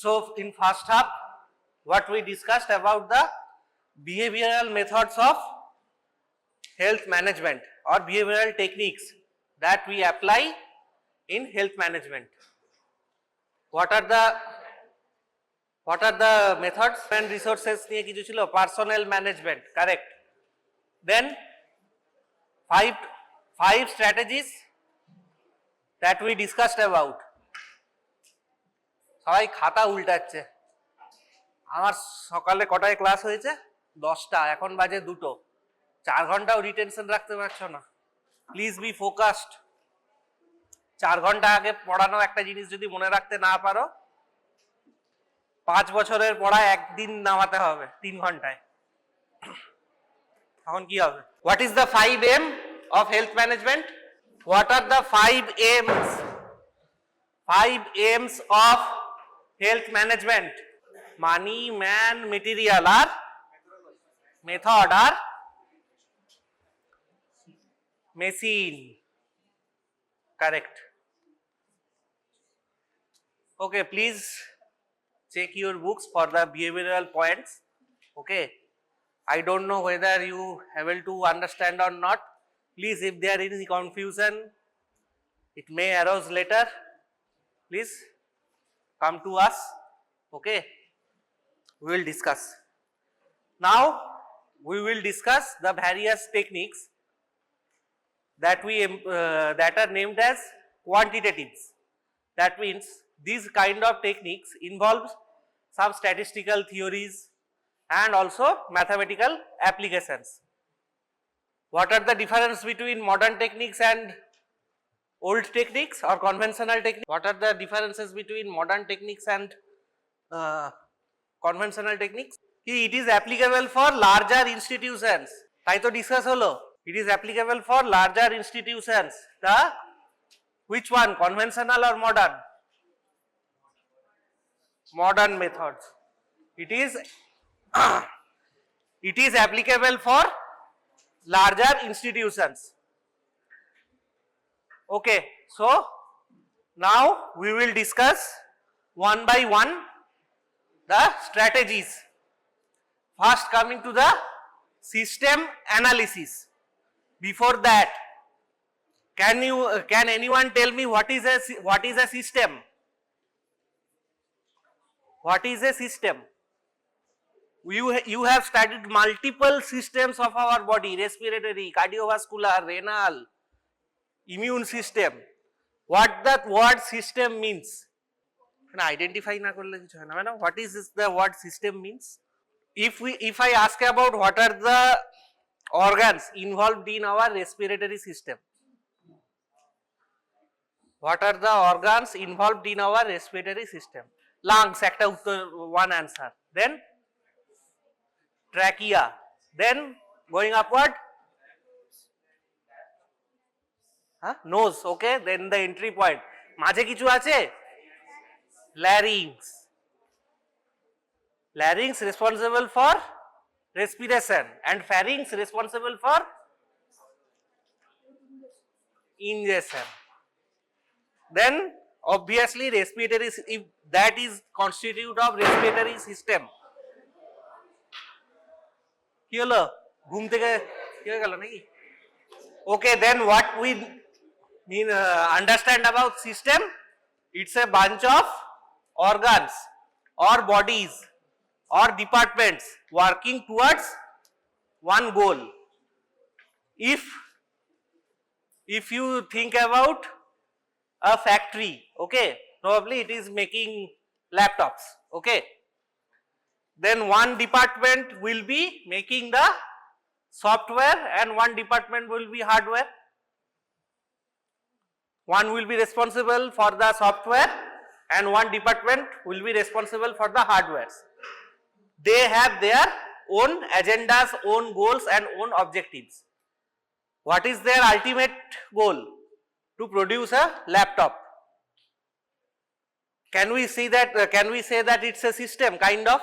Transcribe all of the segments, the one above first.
So in first half, what we discussed about the behavioral methods of health management or behavioral techniques that we apply in health management. What are the methods and resources niye kichu chilo? Personnel management, correct. Then five strategies that we discussed about. সবাই খাতা উল্টাচ্ছে। আমার সকালে কটায় class হয়েছে? 10টা, এখন বাজে 2টো। 4 ঘন্টাও রিটেনশন রাখতে পারছো না। Please be focused. 4 ঘন্টা আগে পড়ানো একটা জিনিস যদি মনে রাখতে না পারো, 5 বছরের পড়া একদিন নামাতে হবে 3 ঘন্টায়। তখন কি হবে? What is the 5M of health management? What are the 5 M's? 5 M's of health management: money, man, material, or method, or machine. Correct. Okay, please check your books for the behavioral points. Okay, I don't know whether you able to understand or not. Please, if there is any confusion, it may arise later. Please come to us. Okay, we will discuss. Now we will discuss the various techniques that that are named as quantitatives. That means these kind of techniques involves some statistical theories and also mathematical applications. What are the difference between modern techniques and old techniques or conventional techniques? What are the differences between modern techniques and conventional techniques? It is applicable for larger institutions. তাই তো discuss হলো। It is applicable for larger institutions. The which one, conventional or modern? Modern methods. It is applicable for larger institutions. Okay, so now we will discuss one by one the strategies. First, coming to the system analysis. Before that, can anyone tell me what is a system? What is a system? You have studied multiple systems of our body: respiratory, cardiovascular, renal, immune system. What that word system means? Identify na korle kichu hoy na. What is the word system means? If I ask about what are the organs involved in our respiratory system, what are the organs involved in our respiratory system? Lungs, ekta one answer. Then trachea. Then going upward, nose. Okay, then the entry point. Majhe kichu ache? Larynx. Larynx responsible for respiration and pharynx responsible for ingestion. Then obviously respiratory, if that is constitute of respiratory system. কি হলো? ঘুম থেকে কি হয়ে গেল নাকি? Okay, then what we understand about system? It's a bunch of organs or bodies or departments working towards one goal. If you think about a factory, okay, probably it is making laptops, okay, then one department will be making the software and one department will be hardware. One will be responsible for the software and one department will be responsible for the hardware. They have their own agendas, own goals and own objectives. What is their ultimate goal? To produce a laptop. Can we say that it's a system, kind of?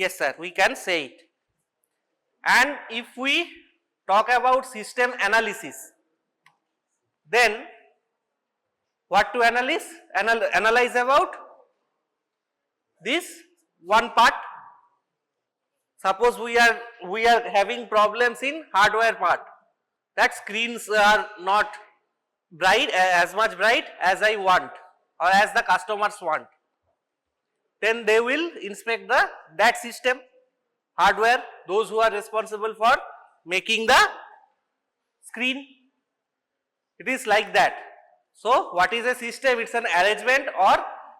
Yes sir, we can say it. And if we talk about system analysis, then what to analyze about? this one part. Suppose we are having problems in hardware part, that screens are not bright, as much bright as I want or as the customers want. Then they will inspect that system hardware, those who are responsible for making the screen. It is like that. So what is a system? It's an arrangement or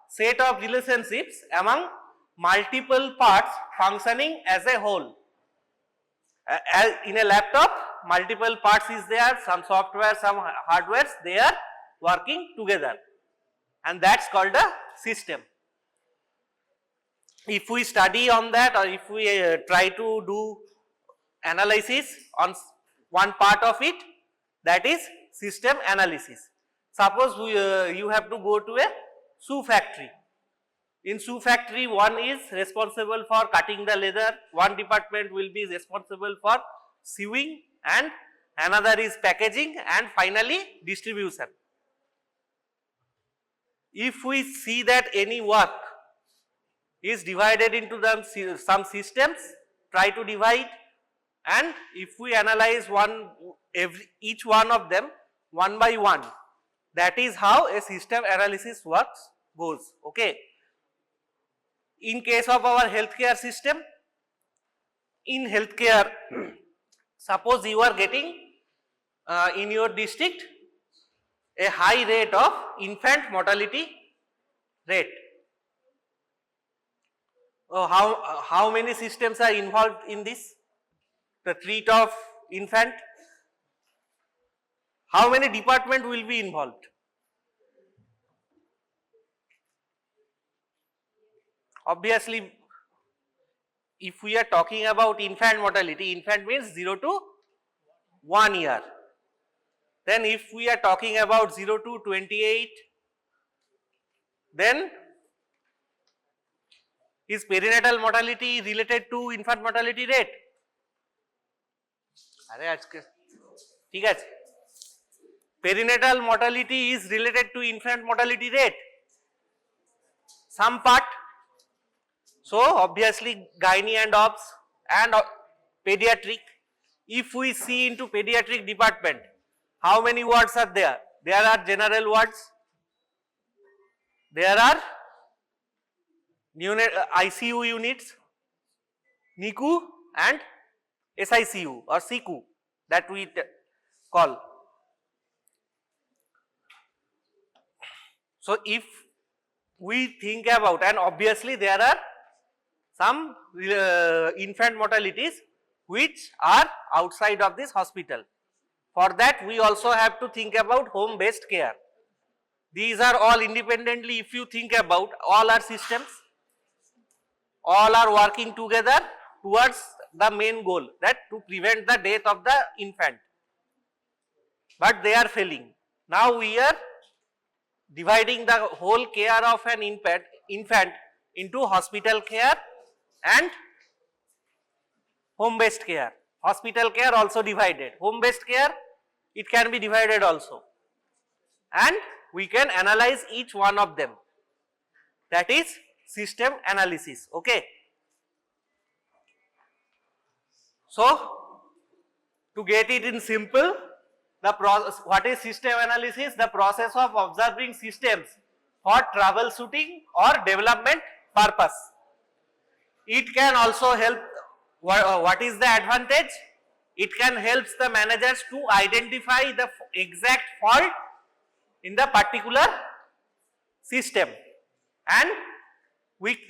set of relationships among multiple parts functioning as a whole. As in a laptop, multiple parts is there, some software, some hardware, they are working together, and that's called a system. If we study on that, or if we try to do analysis on one part of it, that is system analysis. Suppose you have to go to a shoe factory. In shoe factory, one is responsible for cutting the leather, one department will be responsible for sewing, and another is packaging, and finally distribution. If we see that any work is divided into some systems, try to divide, and if we analyze each one of them one by one, that is how a system analysis goes. Okay. In case of our healthcare system, in healthcare, suppose you are getting in your district a high rate of infant mortality rate. How many systems are involved in this? The treat of infant. How many departments will be involved? Obviously, if we are talking about infant mortality, infant means 0 to 1 year. Then if we are talking about 0 to 28, then is perinatal mortality related to infant mortality rate? ठीक है, perinatal mortality is related to infant mortality rate, some part. So obviously gynae and obs and pediatric. If we see into pediatric department, how many wards are there? There are general wards, there are ICU units, NICU and SICU or CICU that we call. So if we think about, and obviously there are some infant mortalities which are outside of this hospital. For that we also have to think about home based care. These are all independently, if you think about, all are systems, all are working together towards the main goal, that to prevent the death of the infant, but they are failing. Now we are dividing the whole care of an infant into hospital care and home based care. Hospital care also divided, home based care it can be divided also, and we can analyze each one of them. That is system analysis. Okay. So to get it in simple, what is system analysis? The process of observing systems for troubleshooting or development purpose. It can also help, what is the advantage? It can help the managers to identify the exact fault in the particular system, and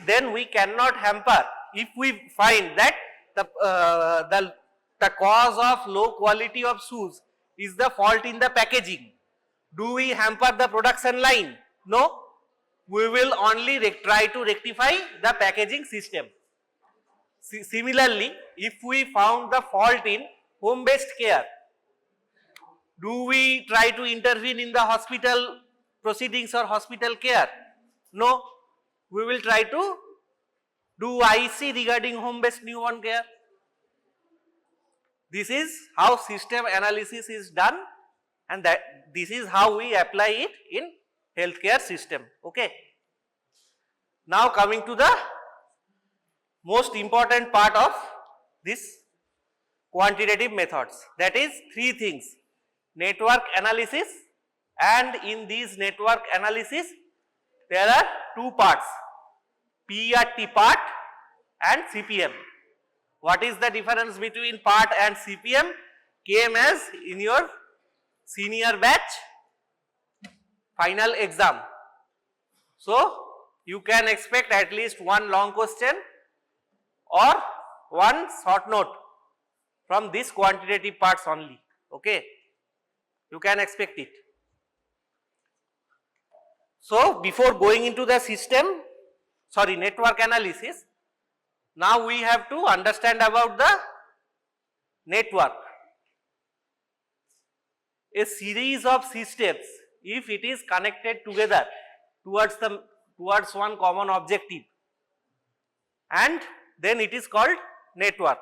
then we cannot hamper. If we find that the cause of low quality of shoes is the fault in the packaging, do we hamper the production line? No, we will only try to rectify the packaging system. Similarly, if we found the fault in home based care, do we try to intervene in the hospital proceedings or hospital care? No, we will try to do IC regarding home based newborn care. This is how system analysis is done, and this is how we apply it in healthcare system. Okay. Now coming to the most important part of this quantitative methods, that is three things: network analysis, and in these network analysis there are two parts, PERT part and CPM. What is the difference between part and CPM came as in your senior batch final exam. So you can expect at least one long question or one short note from this quantitative parts only. Okay, you can expect it. So before going into the network analysis, now we have to understand about the network. A series of systems, if it is connected together towards one common objective, and then it is called network.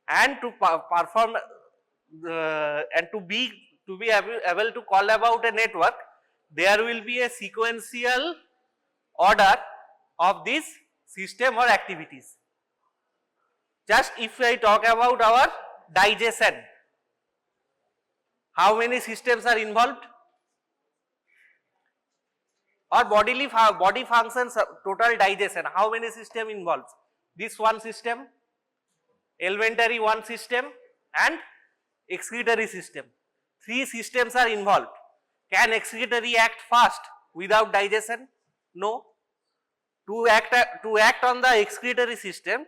And to perform and to be able to call about a network, there will be a sequential order of this system or activities. Just if I talk about our digestion, how many systems are involved? Or body functions, total digestion, how many system involves? This one system, alimentary one system, and excretory system. Three systems are involved. Can excretory act fast without digestion? No. To act on the excretory system,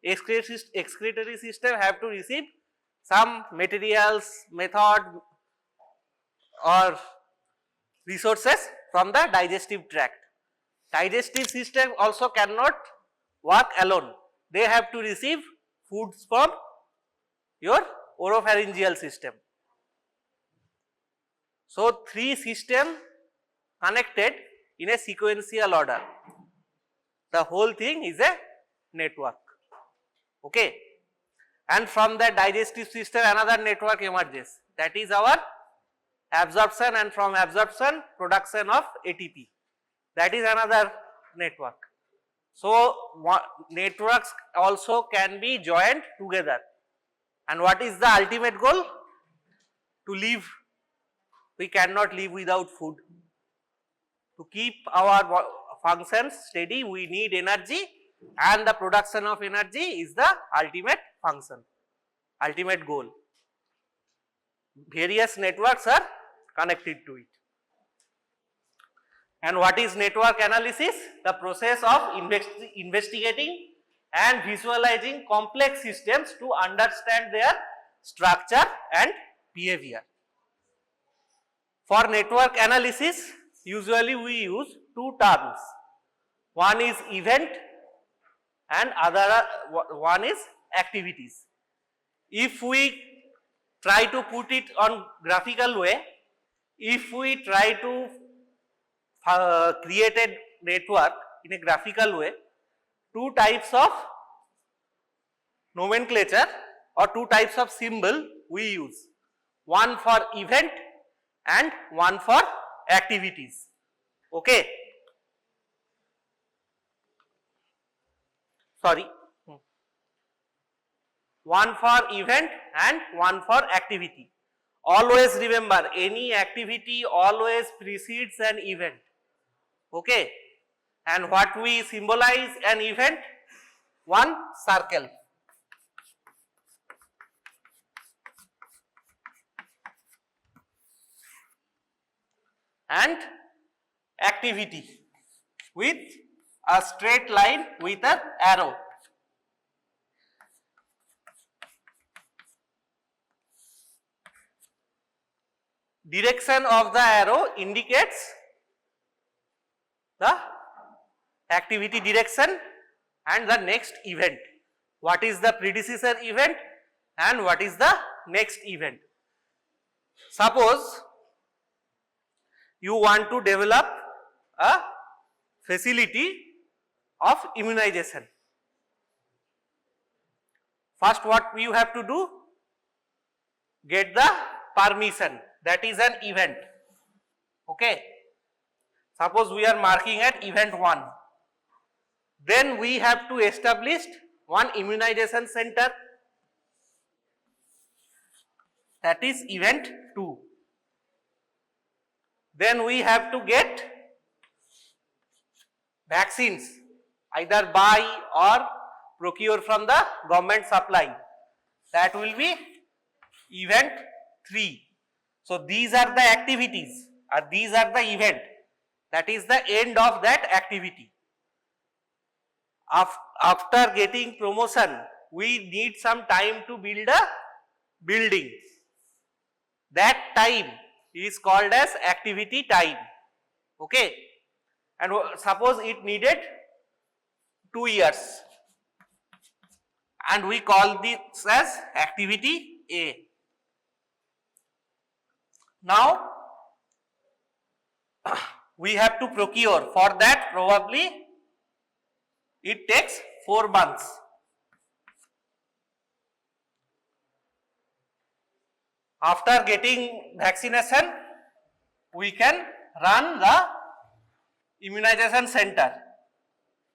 excretory system have to receive some materials, method or resources from the digestive tract. Digestive system also cannot work alone. They have to receive foods from your oropharyngeal system. So three systems connected in a sequential order. The whole thing is a network. Okay. And from the digestive system another network emerges, that is our absorption, and from absorption production of ATP, that is another network. So networks also can be joined together. And what is the ultimate goal? To live. We cannot live without food. To keep our functions steady, we need energy, and the production of energy is the ultimate function, ultimate goal. Various networks are connected to it. And what is network analysis? The process of investigating and visualizing complex systems to understand their structure and behavior. For network analysis, usually we use two terms. One is event and one is activities. If we try to put it on graphical way, if we try to create a network in a graphical way, two types of nomenclature or two types of symbol we use, one for event and one for activities. Okay. Sorry. One for event and one for activity. Always remember, any activity always precedes an event. Okay. And what we symbolize an event? One circle. And activity with a straight line with an arrow. Direction of the arrow indicates the activity direction and the next event. What is the predecessor event and what is the next event? Suppose you want to develop a facility of immunization. First, what you have to do? Get the permission. That is an event. Okay. Suppose we are marking at event 1. Then we have to establish one immunization center, that is event 2. Then we have to get vaccines, either buy or procure from the government supply, that will be event 3. So these are the activities, or these are the event, that is the end of that activity. After getting promotion, we need some time to build a building. That time is called as activity time. Okay, and suppose it needed 2 years, and we call this as activity A. Now we have to procure. For that, probably it takes 4 months. After getting vaccination, we can run the immunization center.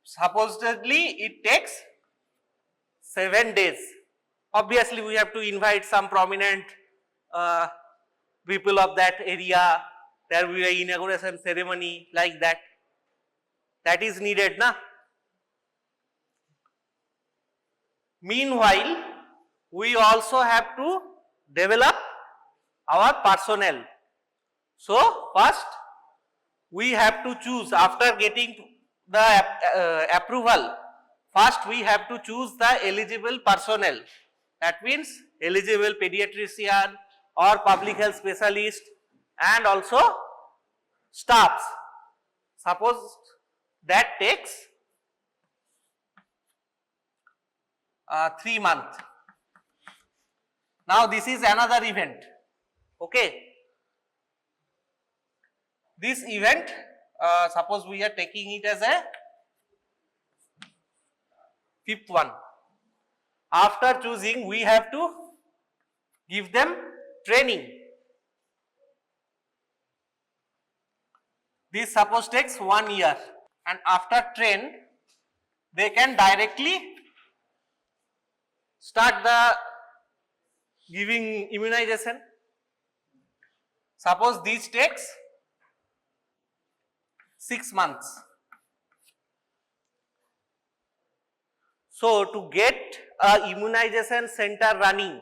Supposedly it takes 7 days. Obviously we have to invite some prominent people of that area. There will be an inauguration ceremony, like that. That is needed, na? Meanwhile, we also have to develop our personnel. So first we have to choose, after getting the approval, first we have to choose the eligible personnel. That means eligible pediatrician or public health specialist, and also staffs. Suppose that takes 3 months. Now this is another event. Okay. This event, suppose we are taking it as a 5th one. After choosing, we have to give them training. This suppose takes 1 year, and after train, they can directly start the giving immunization. Suppose this takes 6 months. So to get a immunization center running,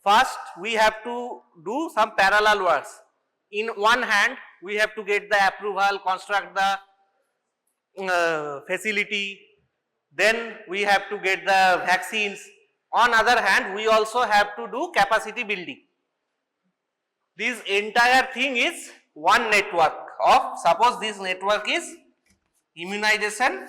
first we have to do some parallel works. In one hand, we have to get the approval, construct the facility, then we have to get the vaccines. On other hand, we also have to do capacity building. This entire thing is one network of, suppose this network is immunization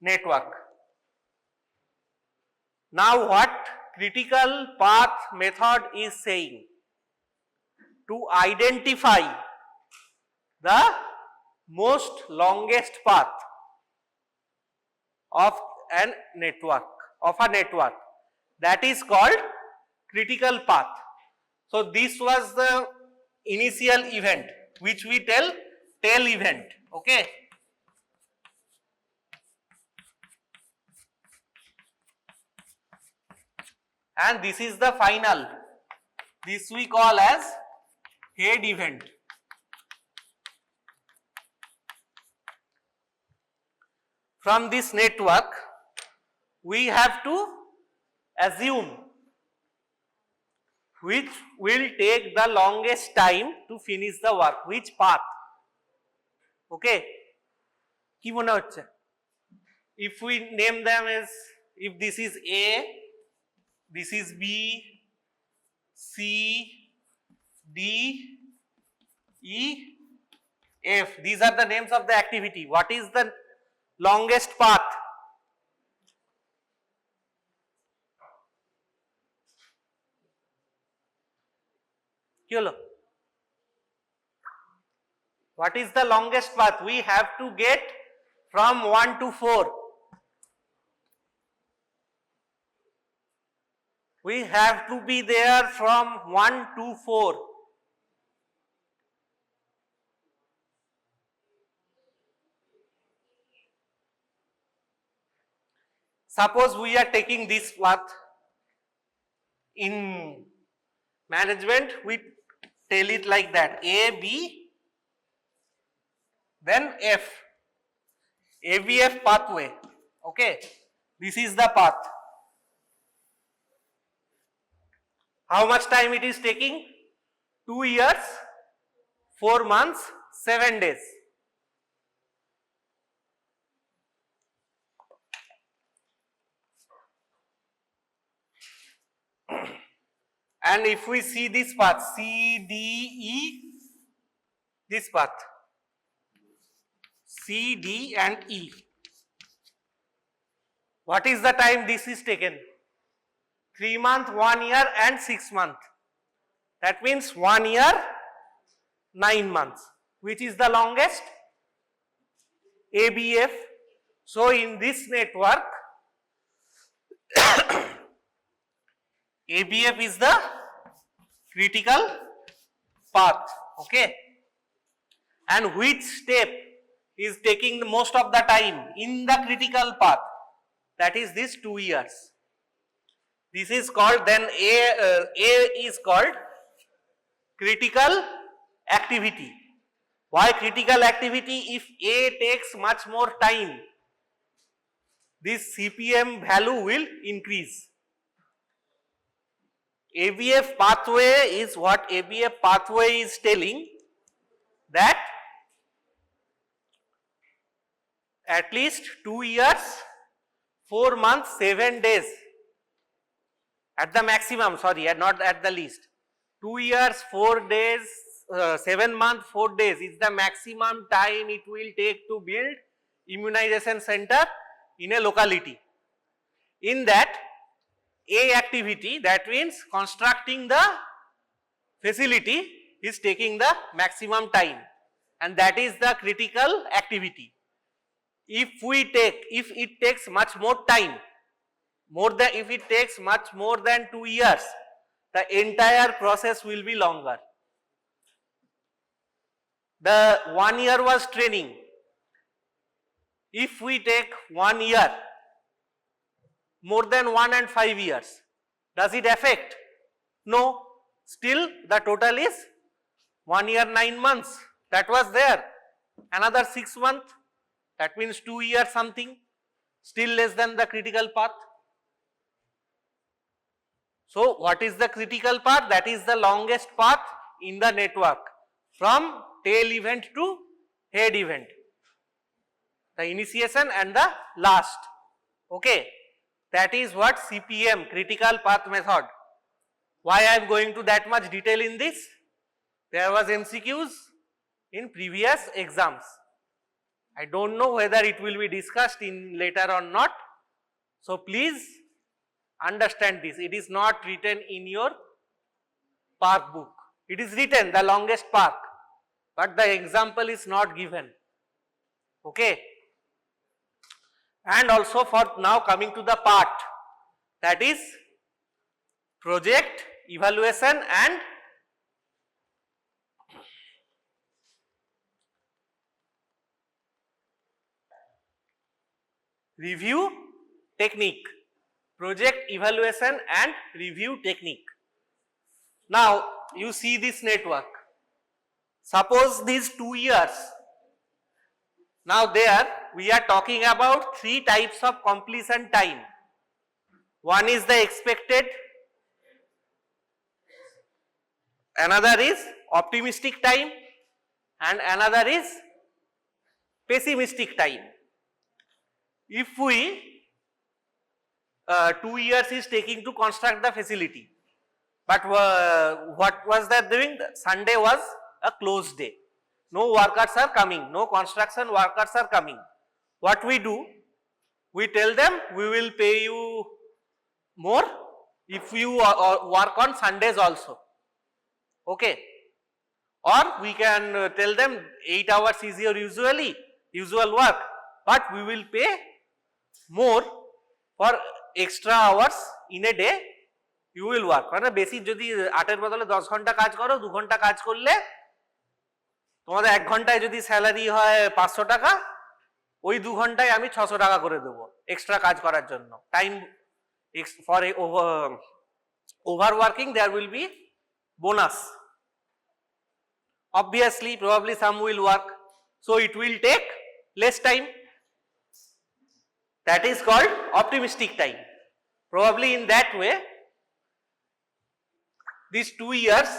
network. Now what critical path method is saying? To identify the most longest path of a network, that is called critical path. So this was the initial event, which we tell tail event. Okay. And this is the final. This we call as head event. From this network, we have to assume which will take the longest time to finish the work, which path. Okay? কি মনে হচ্ছে? If we name them as, if this is A, this is B, C, D, E, F. These are the names of the activity. What is the longest path? কি হলো? What is the longest path? We have to get from 1 to 4. We have to be there from 1 to 4. Suppose we are taking this path. In management, we tell it like that: A, B, then F. ABF pathway. Okay, this is the path. How much time it is taking? 2 years, 4 months, 7 days. And if we see this path, C, D, E, this path, C, D and E. What is the time this is taken? 3 months, 1 year and 6 months. That means 1 year, 9 months. Which is the longest? ABF. So in this network, ABF is the critical path. Okay. And which step is taking the most of the time in the critical path? That is this 2 years. This is called, then A is called critical activity. Why critical activity? If A takes much more time, this CPM value will increase. ABF pathway is what ABF pathway is telling, that at least 2 years, 4 months, 7 days at the maximum, sorry, not at the least. 2 years, 4 days, 7 months, 4 days is the maximum time it will take to build immunization center in a locality. In that, A activity, that means constructing the facility, is taking the maximum time, and that is the critical activity. If it takes much more time, if it takes much more than 2 years, the entire process will be longer. The 1 year was training. If we take 1 year, more than 1 and 5 years, does it affect? No. Still the total is 1 year 9 months. That was there. Another 6 months, that means 2 years something, still less than the critical path. So what is the critical path? That is the longest path in the network, from tail event to head event, the initiation and the last. Okay. That is what CPM, critical path method. Why I am going to that much detail in this? There was MCQs in previous exams. I don't know whether it will be discussed in later or not. So please understand this. It is not written in your PARC book. It is written the longest PARC, but the example is not given. Okay. And also for now coming to the part, that is project, evaluation and review technique. Project, evaluation and review technique. Now you see this network. Suppose these 2 years. Now there we are talking about 3 types of completion time. One is the expected, another is optimistic time and another is pessimistic time. If we 2 years is taking to construct the facility, but what was that doing? Sunday was a closed day. No workers are coming, no construction workers are coming. What we do? We tell them we will pay you more if you work on Sundays also. Okay. Or we can tell them 8 hours is your usual work, but we will pay more for extra hours in a day you will work মানে বেশি যদি 8 এর বদলে 10 ঘন্টা কাজ করো 2 ঘন্টা কাজ করলে তোমাদের 1 ঘন্টায় যদি স্যালারি হয় 500 টাকা ওই 2 ঘন্টায় আমি 600 টাকা করে দেব এক্সট্রা কাজ করার জন্য time for overworking there will be bonus. Obviously probably some will work, so it will take less time. That is called optimistic time. Probably in that way these 2 years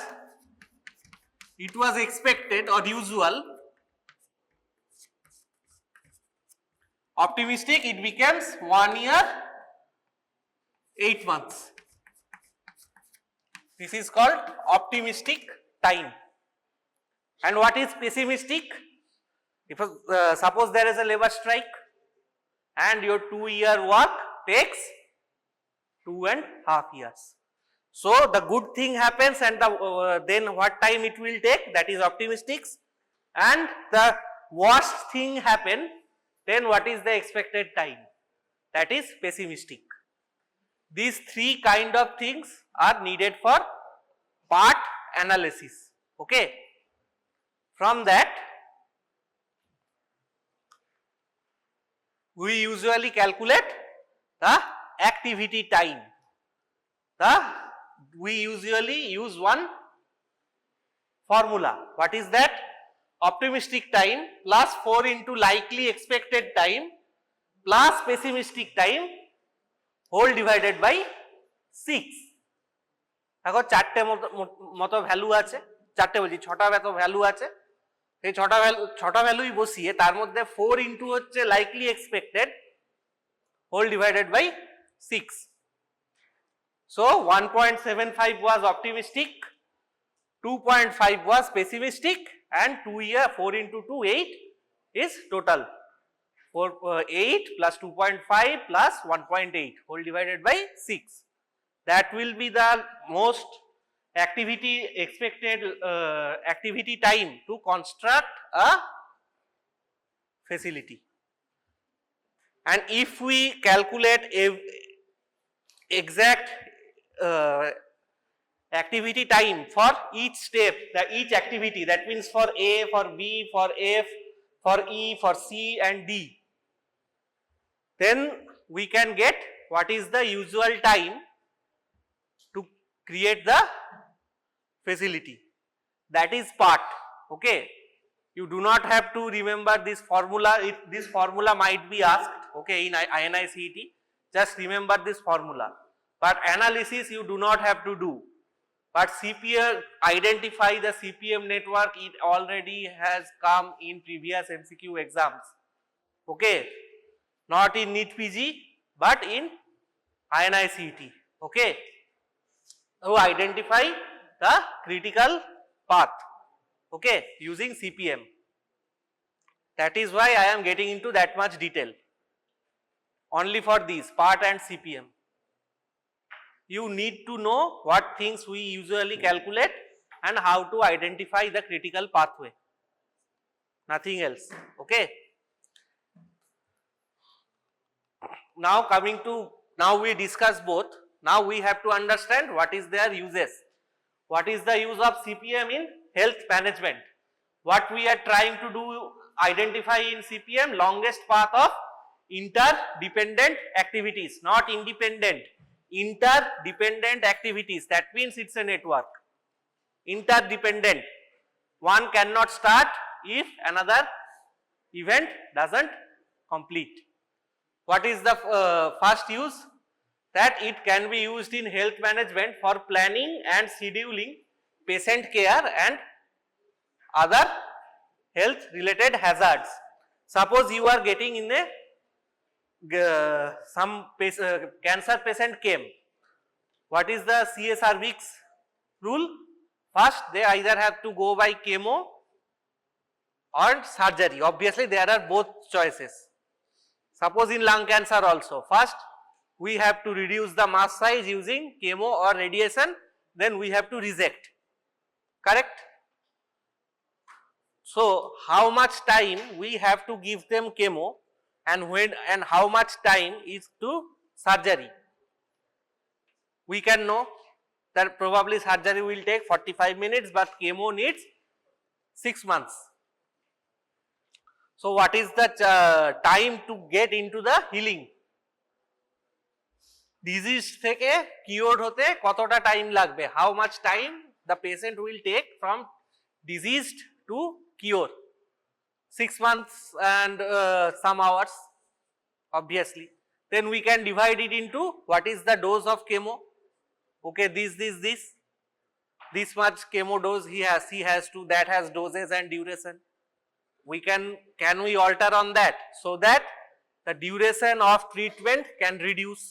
it was expected or usual. Optimistic it becomes 1 year 8 months. This is called optimistic time. And what is pessimistic? If suppose there is a labor strike and your 2-year work takes 2.5 years. So the good thing happens and the then what time it will take, that is optimistic, and the worst thing happen, then what is the expected time, that is pessimistic. These 3 kind of things are needed for PERT analysis. Okay, from that we usually calculate the activity time. We usually use one formula. What is that? Optimistic time plus 4 into likely expected time plus pessimistic time whole divided by 6. দেখো 4টে মতো value আছে, 4টে বলছি 6টা মতো value আছে, এই 6টা ভ্যালুই বসিয়ে তার মধ্যে 4 ইন্টু হচ্ছে likely expected whole divided by 6. So 1.75 was optimistic, 2.5 was pessimistic, and 4 into 2 8 is total 8 plus 2.5 plus 1.8 whole divided by 6. That will be the most expected activity time to construct a facility. And if we calculate exact activity time for each step, each activity, that means for A, for B, for F, for E, for C and D, then we can get what is the usual time to create the facility. That is PERT. Okay, you do not have to remember this formula. This formula might be asked, okay, in INI-CET, just remember this formula. But analysis you do not have to do. But CPM, identify the CPM network, it already has come in previous MCQ exams. Okay, not in NEET-PG but in INI-CET. Okay, so identify the critical path, okay, using CPM. That is why I am getting into that much detail only for these PERT and CPM. You need to know what things we usually calculate and how to identify the critical pathway, nothing else. Okay, now coming to, now we discuss both. Now we have to understand what is their uses. What is the use of CPM in health management? What we are trying to do, identify in CPM longest path of interdependent activities, not independent, interdependent activities. That means it's a network. Interdependent, one cannot start if another event doesn't complete. What is the first use? That it can be used in health management for planning and scheduling patient care and other health related hazards. Suppose you are getting in a some cancer patient came. What is the CSR weeks rule? First they either have to go by chemo or surgery. Obviously there are both choices. Suppose in lung cancer also, first we have to reduce the mass size using chemo or radiation, then we have to resect, correct? So how much time we have to give them chemo and when and how much time is to surgery, we can know. that probably surgery will take 45 minutes, but chemo needs 6 months. So what is the time to get into the healing? Disease থেকে cured হতে কতটা time লাগবে? How much time the patient will take from diseased to cure? 6 months and some hours, obviously. Then we can divide it into what is the dose of chemo. Okay, this much chemo dose he has to, that has doses and duration. We can we alter on that so that the duration of treatment can reduce.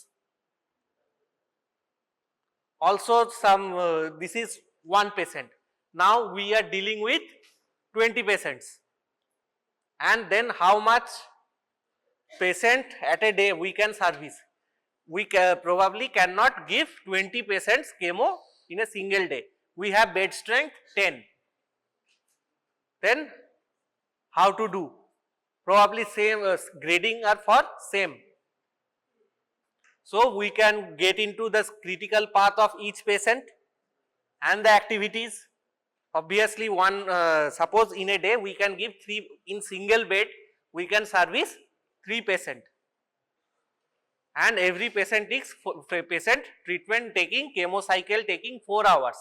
Also some this is one patient. Now we are dealing with 20 patients, and then how much patient at a day we can service? We probably cannot give 20 patients chemo in a single day. We have bed strength 10. Then how to do? Probably same grading are for same. So we can get into the critical path of each patient and the activities. Obviously one suppose in a day we can give 3, in single bed we can service 3 patients, and every patient takes patient treatment taking chemo cycle taking 4 hours.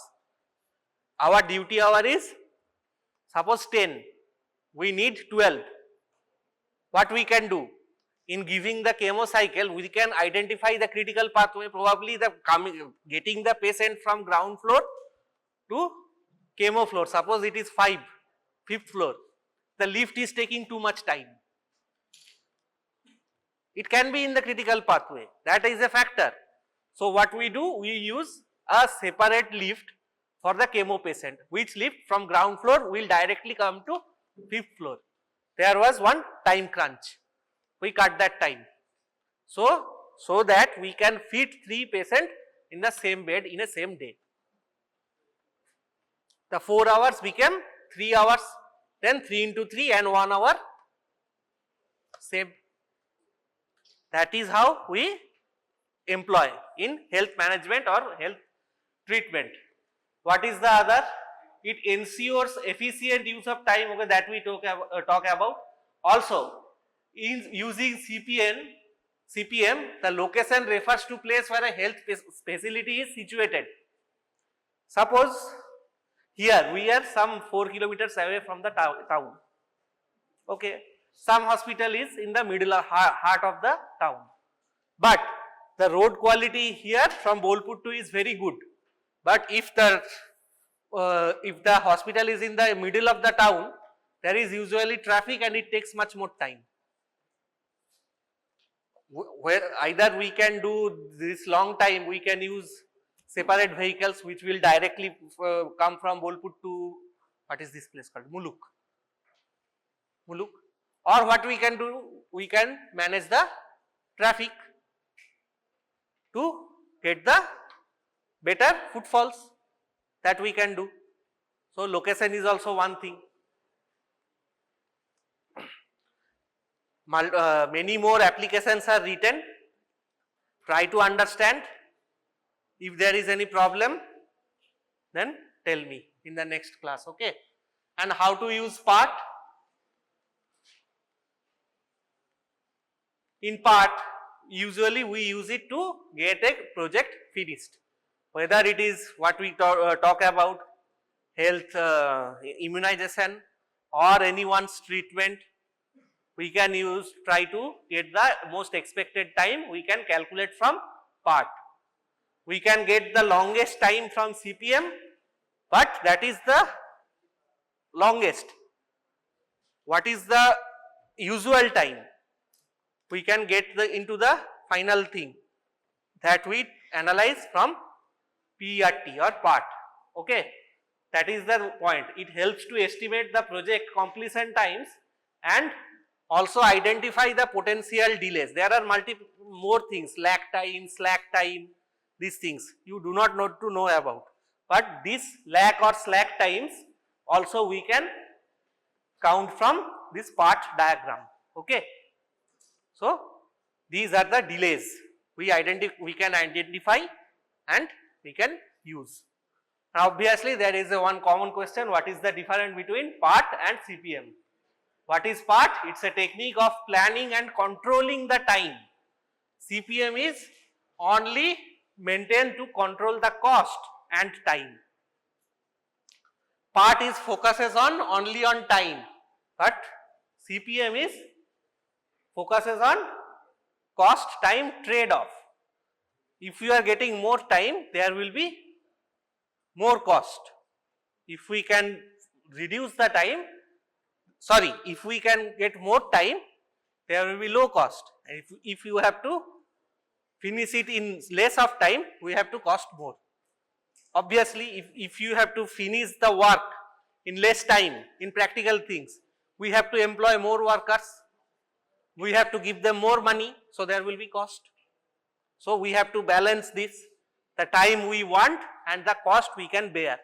Our duty hour is suppose 10, we need 12. What we can do? In giving the chemo cycle, we can identify the critical pathway, probably the getting the patient from ground floor to chemo floor. Suppose it is 5th floor, the lift is taking too much time. It can be in the critical pathway, that is a factor. So what we do, we use a separate lift for the chemo patient, which lift from ground floor will directly come to 5th floor. There was one time crunch, we cut that time. So that we can fit 3 patients in the same bed in a same day. The 4 hours became 3 hours, then 3 into 3 and 1 hour same. That is how we employ in health management or health treatment. What is the other? It ensures efficient use of time, okay, that we talk about. Also, in using CPM, the location refers to place where a health facility is situated. Suppose here we are some 4 kilometers away from the town. Okay, some hospital is in the middle of heart of the town, but the road quality here from Bolputtu is very good. But if the hospital is in the middle of the town, there is usually traffic and it takes much more time. Where either we can do this long time, we can use separate vehicles which will directly come from Bolput to, what is this place called, Muluk. Or what we can do, we can manage the traffic to get the better footfalls, that we can do. So location is also one thing. Many more applications are written. Try to understand. If there is any problem, then tell me in the next class, okay? And how to use PERT? In PERT, usually we use it to get a project finished. Whether it is what we talk about, health immunization or anyone's treatment, we can try to get the most expected time, we can calculate from PERT. We can get the longest time from CPM, but that is the longest. What is the usual time? We can get into the final thing that we analyze from PERT or PERT. Okay, that is the point. It helps to estimate the project completion times and also identify the potential delays. There are more things, lag time, slack time, these things you do not need to know about. But this lag or slack times also we can count from this PERT diagram. Okay. So these are the delays we can identify and we can use. Now obviously there is a one common question, what is the difference between PERT and CPM? What is PERT? It's a technique of planning and controlling the time. CPM is only maintained to control the cost and time. PERT is focuses on only on time, but CPM is focuses on cost time trade-off. If you are getting more time, there will be more cost. If we can reduce the time, if we can get more time, there will be low cost. And if you have to finish it in less of time, we have to cost more. Obviously, if you have to finish the work in less time, in practical things, we have to employ more workers, we have to give them more money, so there will be cost. So we have to balance this, the time we want and the cost we can bear,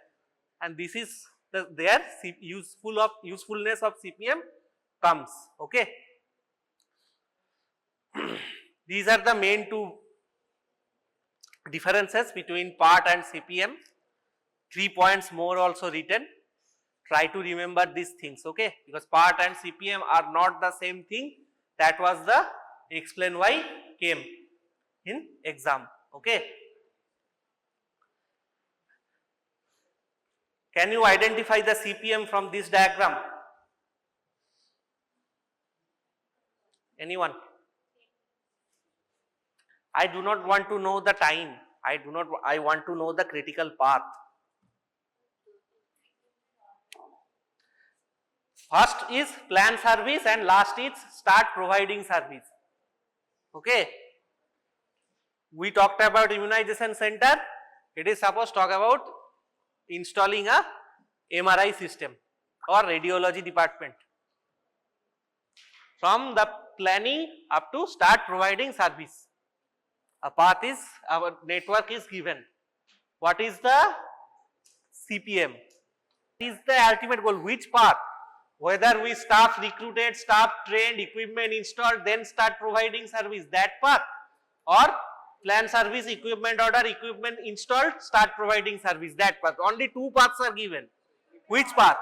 and this is their usefulness of CPM comes. Okay. These are the main two differences between PERT and CPM. 3 points more also written. Try to remember these things, okay, because PERT and CPM are not the same thing. That was the explain why came in exam. Okay. Can you identify the CPM from this diagram? Anyone? I do not want to know the time. I want to know the critical path. First is plan service and last is start providing service. Okay. We talked about immunization center. It is supposed to talk about installing a MRI system or radiology department. From the planning up to start providing service, a path is, our network is given. What is the CPM? Is the ultimate goal, which path? Whether we staff recruited, staff trained, equipment installed, then start providing service, that path, or plan service, equipment order, equipment installed, start providing service, that path. Only two paths are given. Which path?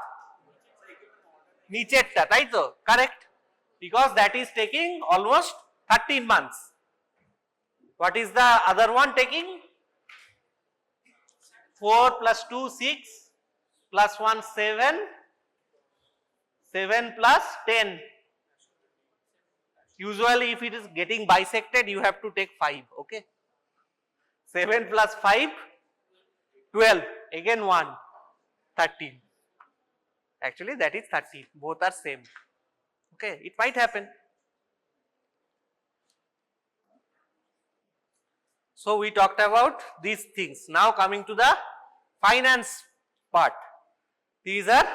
NEET-PG, right? So, correct. Because that is taking almost 13 months. What is the other one taking? 4 plus 2, 6, plus 1, 7, 7 plus 10. Usually if it is getting bisected, you have to take 5, okay. 7 plus 5, 12, again 1, 13. Actually that is 13, both are same, okay, it might happen. So we talked about these things. Now coming to the finance part. These are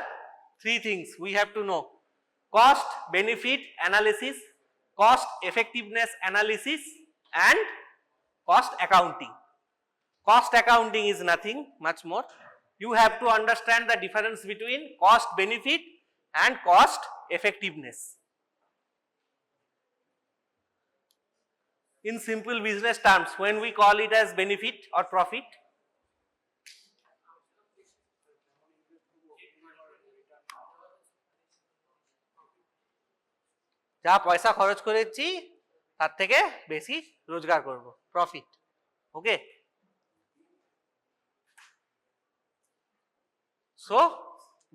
3 things we have to know: cost benefit analysis, cost effectiveness analysis, and cost accounting. Cost accounting is nothing much more. You have to understand the difference between cost benefit and cost effectiveness. In simple business terms, when we call it as benefit or profit, যা পয়সা খরচ করেছি তার থেকে বেশি রোজগার করব, profit, okay. So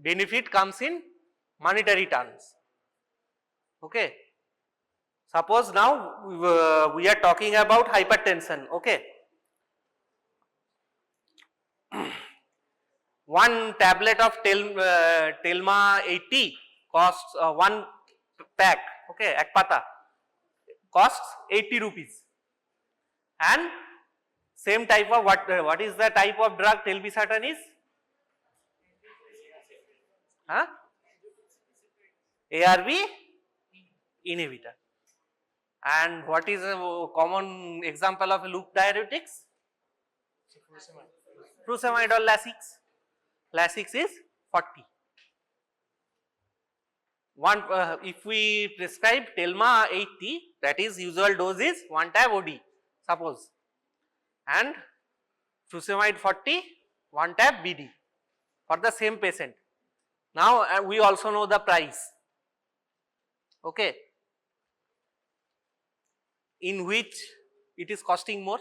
benefit comes in monetary terms, okay. Suppose now we are talking about hypertension, okay. One tablet of Telma 80 costs 1 pack, okay, ek pata costs 80 rupees, and same type of what is the type of drug telmisartan is? ARB inhibitor. And what is a common example of loop diuretics? Furosemide or Lasix. Lasix is 40. If we prescribe Telma 80, that is usual dose is 1 tab OD, suppose, and furosemide 40, 1 tab BD for the same patient. Now we also know the price, okay, in which it is costing more,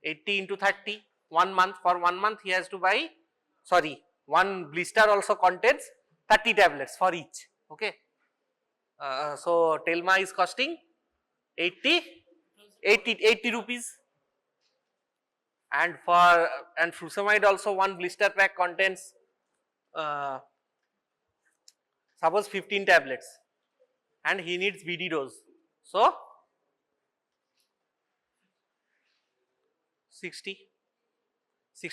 80 into 30, 1 month. For 1 month he has to buy, sorry, one blister also contains 30 tablets for each, okay. So Telma is costing 80 rupees, and for furosemide also one blister pack contains suppose 15 tablets and he needs BD dose. So 60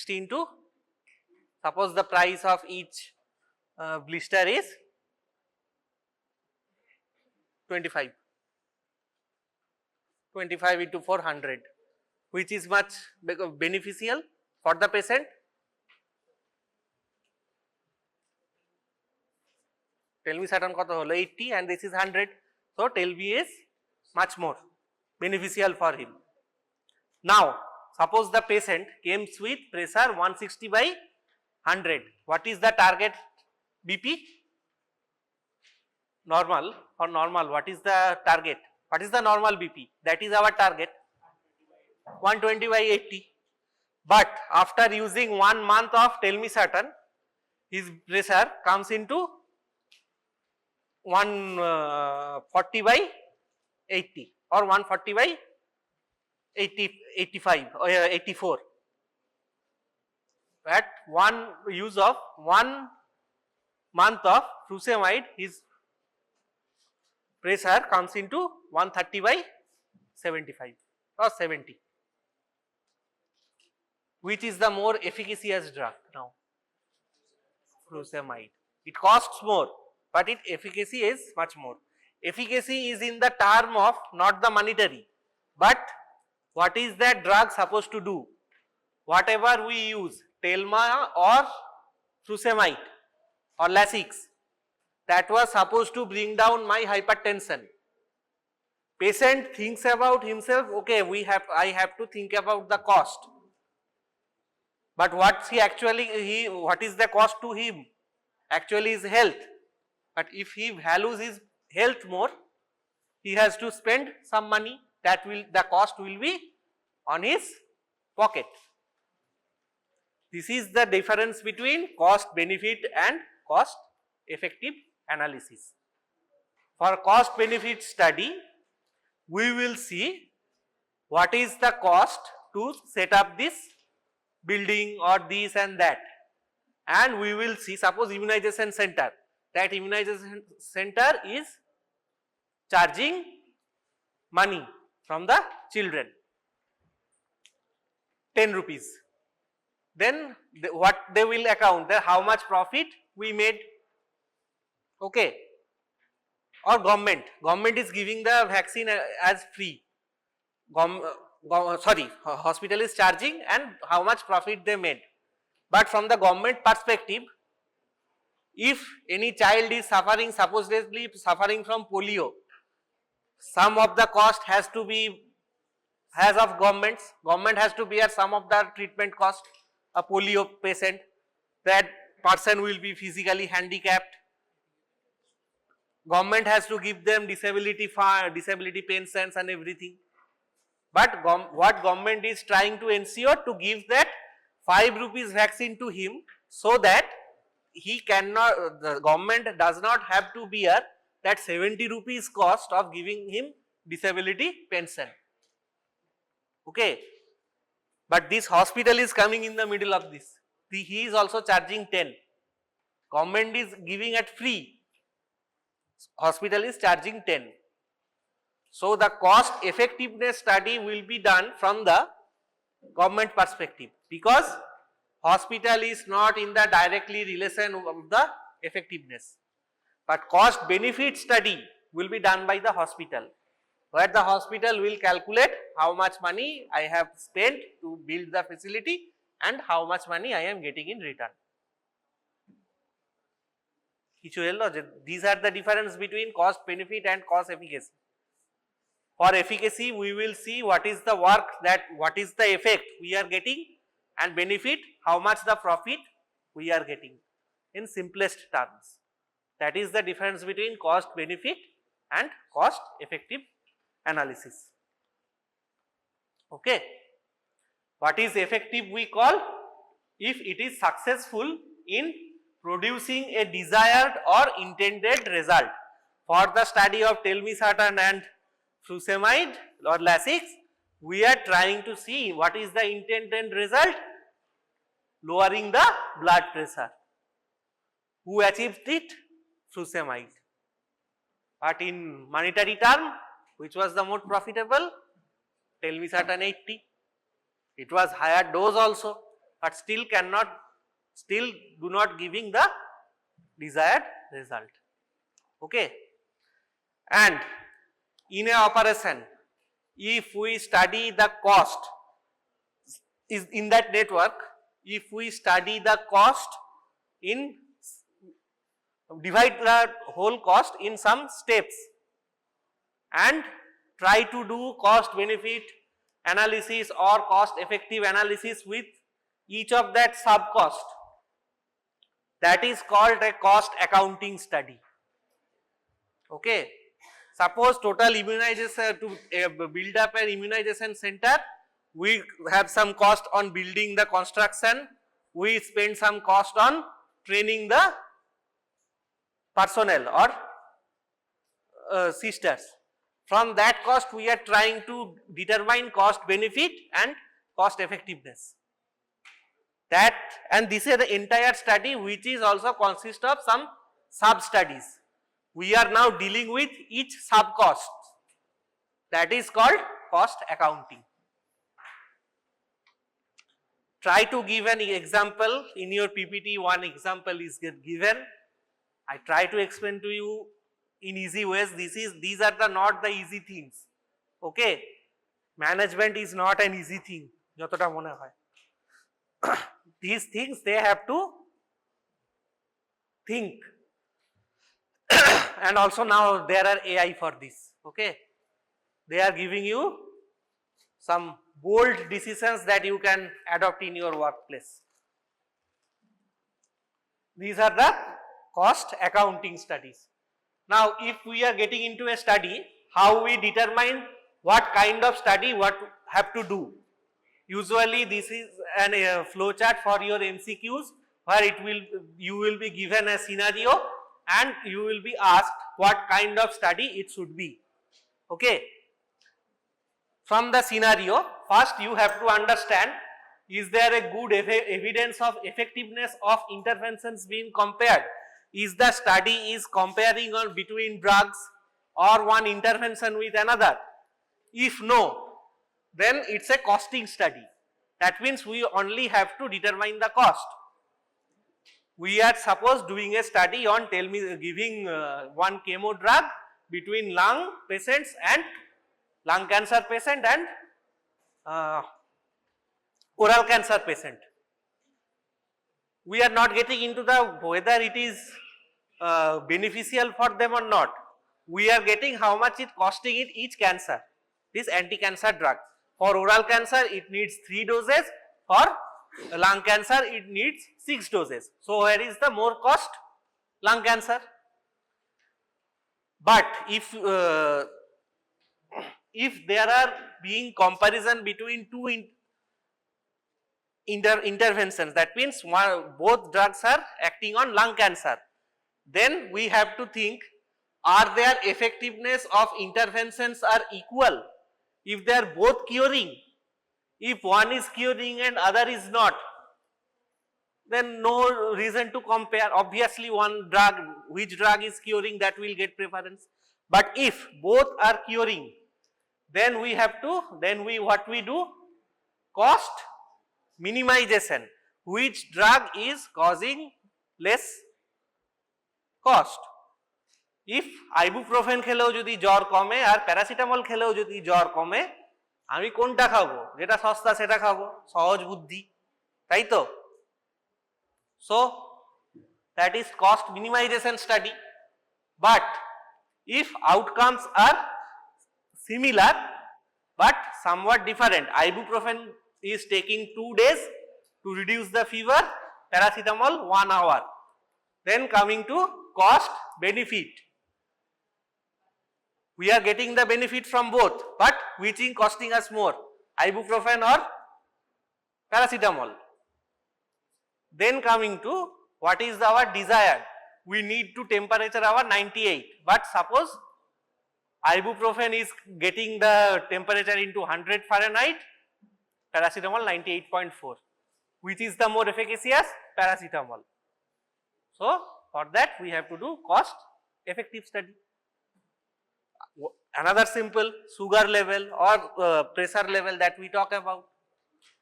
into, suppose the price of each blister is 25 into 400, which is much beneficial for the patient. Telmisartan কত হলো 80 and this is 100, so Telmi is much more beneficial for him. Now suppose the patient came with pressure 160 by 100, what is the target BP? Normal. For normal, what is the target? What is the normal BP? That is our target, 120 by 80. But after using 1 month of telmisartan, his pressure comes into 140 by 80 or 140 by 85 or 84. At one use of 1 month of furosemide, his pressure comes into 130 by 75 or 70. Which is the more efficacious drug now? Furosemide. It costs more, but its efficacy is much more. Efficacy is in the term of not the monetary, but what is that drug supposed to do? Whatever we use, Telma or furosemide or Lasix, that was supposed to bring down my hypertension. Patient thinks about himself, okay, I have to think about the cost. But what is the cost to him? Actually is health. But if he values his health more, he has to spend some money, the cost will be on his pocket. This is the difference between cost benefit and cost effective analysis. For cost benefit study, we will see what is the cost to set up this building or this and that, and we will see, suppose immunization center, that immunization center is charging money from the children, 10 rupees. Then what they will account, that how much profit we made, okay. Or government is giving the vaccine as free, hospital is charging and how much profit they made. But from the government perspective, if any child is suffering, supposedly suffering from polio, some of the cost has of government has to bear some of the treatment cost. A polio patient, that person will be physically handicapped, government has to give them disability pensions and everything. But what government is trying to ensure, to give that 5 rupees vaccine to him, so that he cannot, the government does not have to bear that 70 rupees cost of giving him disability pension, okay. But this hospital is coming in the middle of this, he is also charging 10, government is giving at free, hospital is charging 10. So the cost effectiveness study will be done from the government perspective, because hospital is not in the directly relation of the effectiveness, but cost benefit study will be done by the hospital, where the hospital will calculate how much money I have spent to build the facility and how much money I am getting in return. These are the difference between cost benefit and cost efficacy. For efficacy, we will see what is the work what is the effect we are getting, and benefit, how much the profit we are getting in simplest terms. That is the difference between cost benefit and cost effective analysis. Okay. What is effective we call if it is successful in producing a desired or intended result. For the study of telmisartan and furosemide or Lasix, we are trying to see what is the intended result, lowering the blood pressure. Who achieved it? Furosemide. But in monetary term, which was the more profitable? Telmisartan 80. It was higher dose also, but still do not giving the desired result. Okay. And in a operation, if we study the cost is in that network, if we study the cost in, divide the whole cost in some steps and try to do cost benefit analysis or cost effective analysis with each of that sub cost, that is called a cost accounting study. Okay. Suppose total immunization, to build up an immunization center, we have some cost on building the construction, we spend some cost on training the personnel or sisters. From that cost we are trying to determine cost benefit and cost effectiveness. That, and this is the entire study, which is also consists of some sub studies. We are now dealing with each sub cost, that is called cost accounting. Try to give an example in your PPT. One example is given. I try to explain to you in easy ways. These are not the easy things. Okay, management is not an easy thing. যতটা মনে হয়, these things they have to think. And also now there are AI for this. Okay, they are giving you some bold decisions that you can adopt in your workplace. These are the cost accounting studies. Now, if we are getting into a study, how we determine what kind of study what have to do? Usually this is a flow chart for your MCQs, where you will be given a scenario and you will be asked what kind of study it should be. Okay. From the scenario, first you have to understand, is there a good evidence of effectiveness of interventions being compared? Is the study is comparing on between drugs or one intervention with another? If no, then it's a costing study. That means we only have to determine the cost. We are suppose doing a study on giving one chemo drug between lung patients and lung cancer patient and oral cancer patient. We are not getting into the whether it is beneficial for them or not. We are getting how much it costing it each cancer, this anti-cancer drug. For oral cancer it needs 3 doses, for lung cancer it needs 6 doses. So where is the more cost? Lung cancer. But if there are being comparison between two interventions, that means both drugs are acting on lung cancer, then we have to think, are their effectiveness of interventions are equal? If they are both curing, if one is curing and other is not, then no reason to compare. Obviously one drug, which drug is curing, that will get preference. But if both are curing, then we have to, what we do? Cost minimization. Which drug is causing less cost? If ibuprofen খেলেও যদি জ্বর কমে আর paracetamol খেলেও যদি জ্বর কমে, আমি কোনটা খাবো? যেটা সস্তা সেটা খাবো, সহজ বুদ্ধি, তাই তো? So that is cost minimization study. But if outcomes are similar but somewhat different. Ibuprofen is taking 2 days to reduce the fever, paracetamol 1 hour. Then coming to cost benefit. We are getting the benefit from both, but which is costing us more, ibuprofen or paracetamol? Then coming to what is our desired? We need to temperature our 98, but suppose ibuprofen is getting the temperature into 100 Fahrenheit, paracetamol 98.4. Which is the more efficacious? Paracetamol. So, for that we have to do cost effective study. Another simple, sugar level or pressure level that we talk about.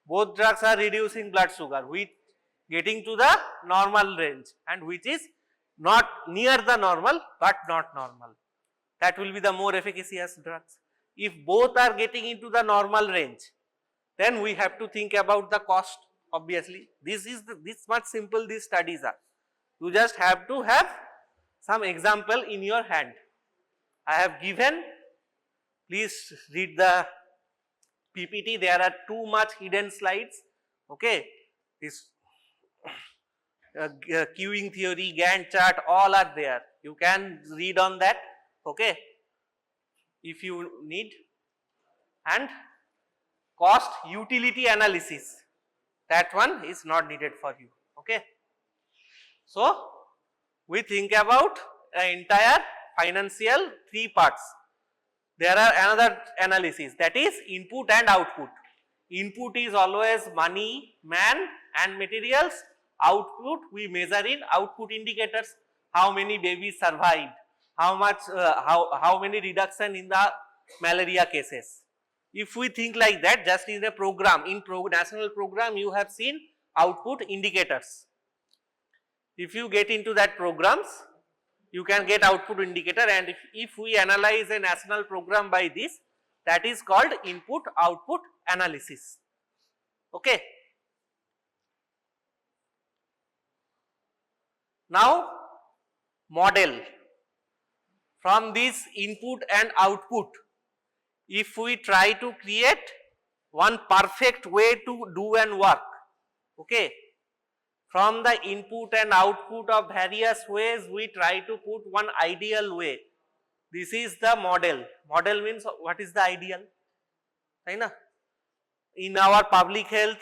Both drugs are reducing blood sugar, which getting to the normal range and which is not near the normal but not normal. That will be the more efficacious drugs. If both are getting into the normal range, then we have to think about the cost. Obviously, this much simple these studies are. You just have to have some example in your hand. I have given, please read the PPT, there are too much hidden slides, okay. This queuing theory, Gantt chart, all are there. You can read on that, okay, if you need. And cost utility analysis, that one is not needed for you, okay. So, we think about the entire financial 3 parts. There are another analysis, that is input and output. Input is always money, man and materials. Output we measure in output indicators, how many babies survived, how much, how many reduction in the malaria cases. If we think like that, just in a program, in national program you have seen output indicators. If you get into that programs, you can get output indicator, and if we analyze a national program by this, that is called input output analysis, okay. Now, model from this input and output, if we try to create one perfect way to do and work, okay. From the input and output of various ways, we try to put one ideal way. This is the model. Model means what is the ideal? Right? In our public health,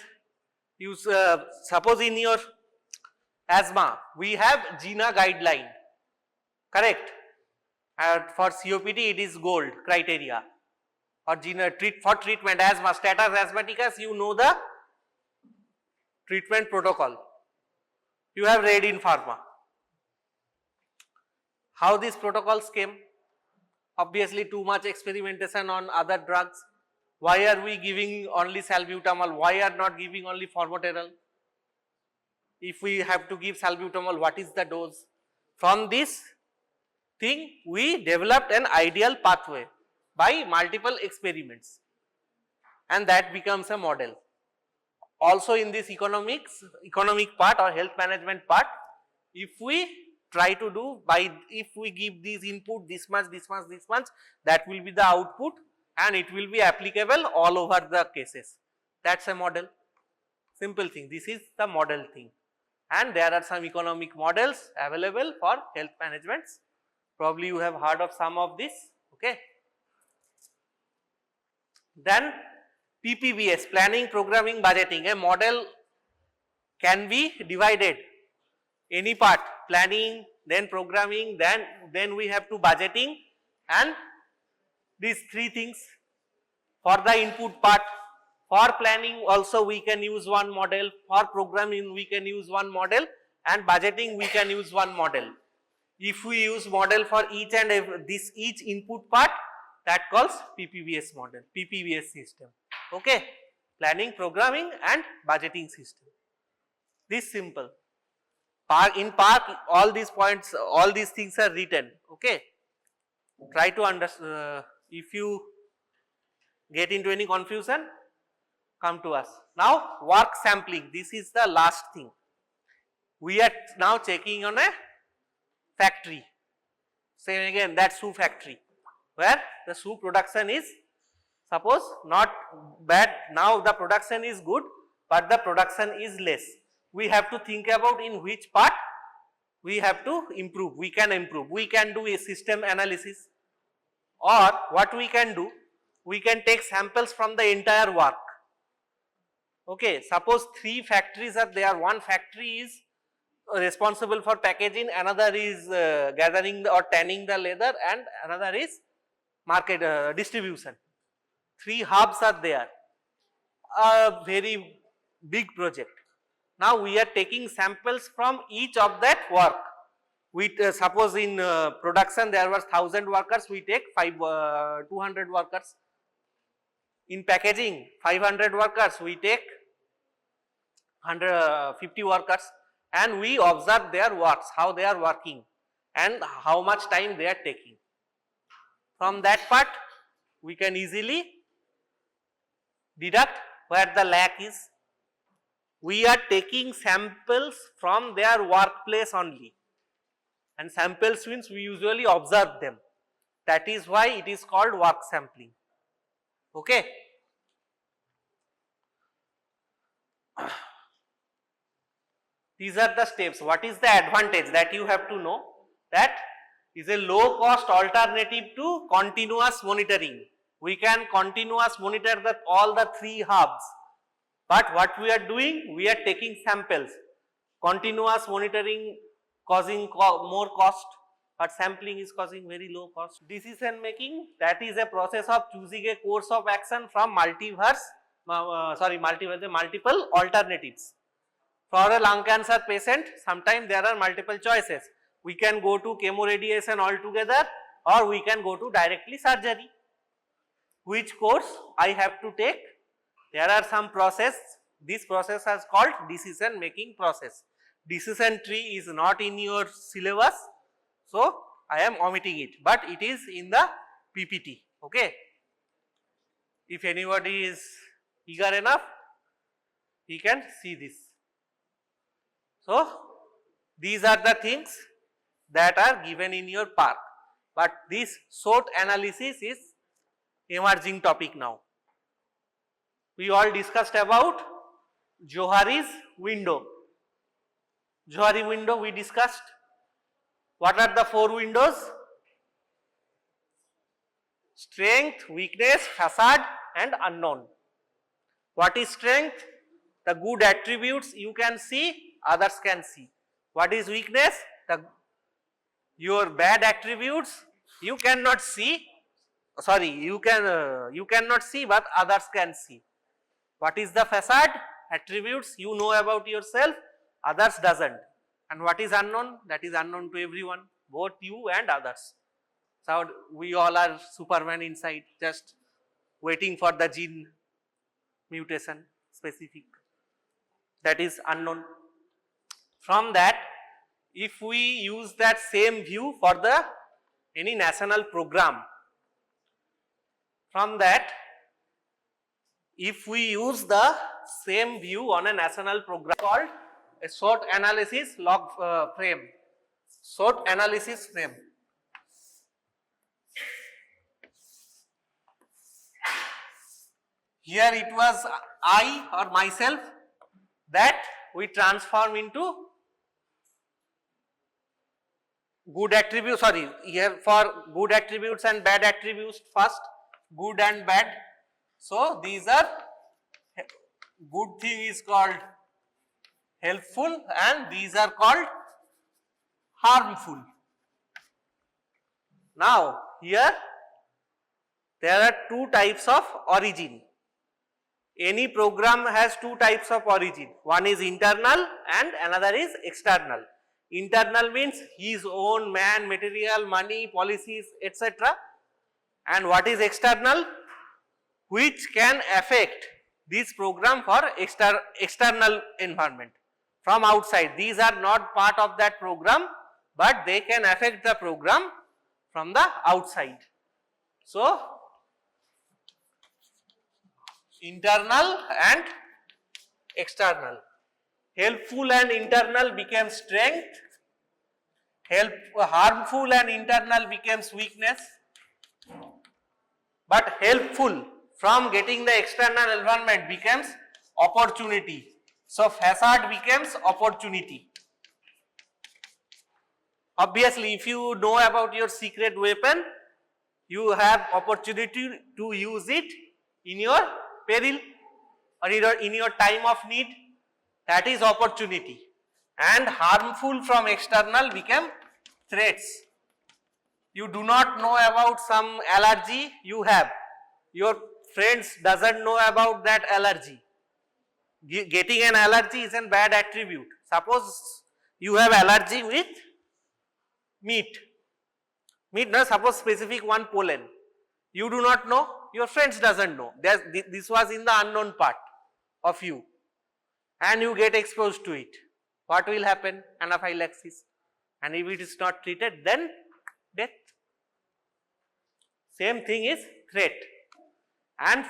you suppose in your asthma, we have GINA guideline, correct? For COPD, it is gold criteria. Or GINA for treatment asthma, status asthmaticus, you know the treatment protocol. You have read in pharma. How these protocols came? Obviously, too much experimentation on other drugs. Why are we giving only salbutamol? Why are not giving only formoterol? If we have to give salbutamol, what is the dose? From this thing, we developed an ideal pathway by multiple experiments, and that becomes a model. Also in this economic part or health management part, if we try to do if we give these input this much, that will be the output and it will be applicable all over the cases. That is a model, simple thing. This is the model thing, and there are some economic models available for health management. Probably you have heard of some of this, okay. Then PPBS, planning, programming, budgeting. A model can be divided, any part, planning, then programming, then we have to budgeting, and these 3 things. For the input part, for planning also we can use one model, for programming we can use one model, and budgeting we can use one model. If we use model for each and each input part, that calls PPBS model, PPBS system, okay. Planning, programming and budgeting system. This simple. In part, all these points, all these things are written, okay. Try to understand. If you get into any confusion, come to us. Now, work sampling, this is the last thing. We are now checking on a factory. Say again, that shoe factory, where the shoe production is suppose not bad, now the production is good, but the production is less. We have to think about in which part we have to improve, we can improve. We can do a system analysis, or what we can do, we can take samples from the entire work. Okay, suppose 3 factories are there, one factory is responsible for packaging, another is gathering or tanning the leather, and another is market distribution. 3 hubs are there, a very big project. Now we are taking samples from each of that work. We suppose in production there were 1000 workers, we take 200 workers. In packaging 500 workers, we take 150 workers, and we observe their works, how they are working and how much time they are taking. From that part we can easily deduct where the lack is. We are taking samples from their workplace only, and samples means we usually observe them. That is why it is called work sampling. Okay. These are the steps. What is the advantage that you have to know? That is a low cost alternative to continuous monitoring. We can continuous monitor all the 3 hubs, but what we are doing, we are taking samples. Continuous monitoring causing more cost, but sampling is causing very low cost. Decision making, that is a process of choosing a course of action from multiple alternatives. For a lung cancer patient, sometimes there are multiple choices. We can go to chemoradiation altogether, or we can go to directly surgery. Which course I have to take? There are some process. This process is called decision making process. Decision tree is not in your syllabus, so I am omitting it, but it is in the PPT. Okay. If anybody is eager enough, he can see this. So these are the things that are given in your PARC, but this SWOT analysis is emerging topic now. We all discussed about Johari's window. Johari window we discussed. What are the 4 windows? Strength, weakness, facade and unknown. What is strength? The good attributes you can see, others can see. What is weakness? Your bad attributes you cannot see, you cannot see, but others can see. What is the facade? Attributes you know about yourself, others doesn't. And what is unknown? That is unknown to everyone, both you and others. So we all are Superman inside, just waiting for the gene mutation specific. That is unknown. From that, if we use that same view for the any national program, from that, if we use the same view on a national program called a SWOT analysis log frame, SWOT analysis frame. Here it was I or myself that we transform into good attributes, here for good attributes and bad attributes first, good and bad. So these are, good thing is called helpful and these are called harmful. Now here there are 2 types of origin. Any program has 2 types of origin. One is internal and another is external. Internal means his own man, material, money, policies, etc. And what is external? Which can affect this program for external environment from outside. These are not part of that program, but they can affect the program from the outside. So internal and external. Helpful and internal became strength, harmful and internal becomes weakness. but helpful from getting the external environment becomes opportunity. So facade becomes opportunity. Obviously, if you know about your secret weapon, you have opportunity to use it in your peril or in your time of need. That is opportunity. And harmful from external become threats. You do not know about some allergy you have. Your friends doesn't know about that allergy. Getting an allergy is a bad attribute. Suppose you have allergy with meat. Meat, no, suppose specific one pollen. You do not know, your friends doesn't know. This was in the unknown part of you. And you get exposed to it. What will happen? Anaphylaxis. And if it is not treated, then death. Same thing is threat. And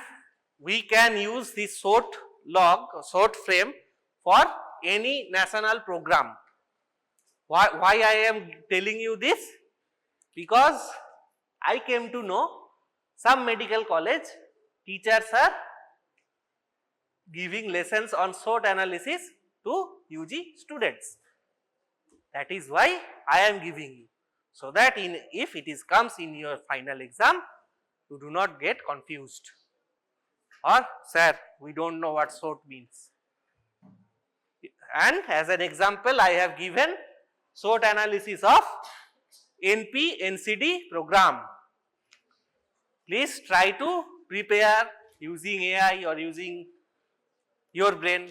we can use this SWOT log, SWOT frame for any national program. Why I am telling you this? Because I came to know some medical college teachers are giving lessons on SWOT analysis to UG students. That is why I am giving you, so that if it comes in your final exam, you do not get confused. Or, sir, we don't know what SWOT means. And as an example, I have given SWOT analysis of NP-NCD program. Please try to prepare using AI or using your brain.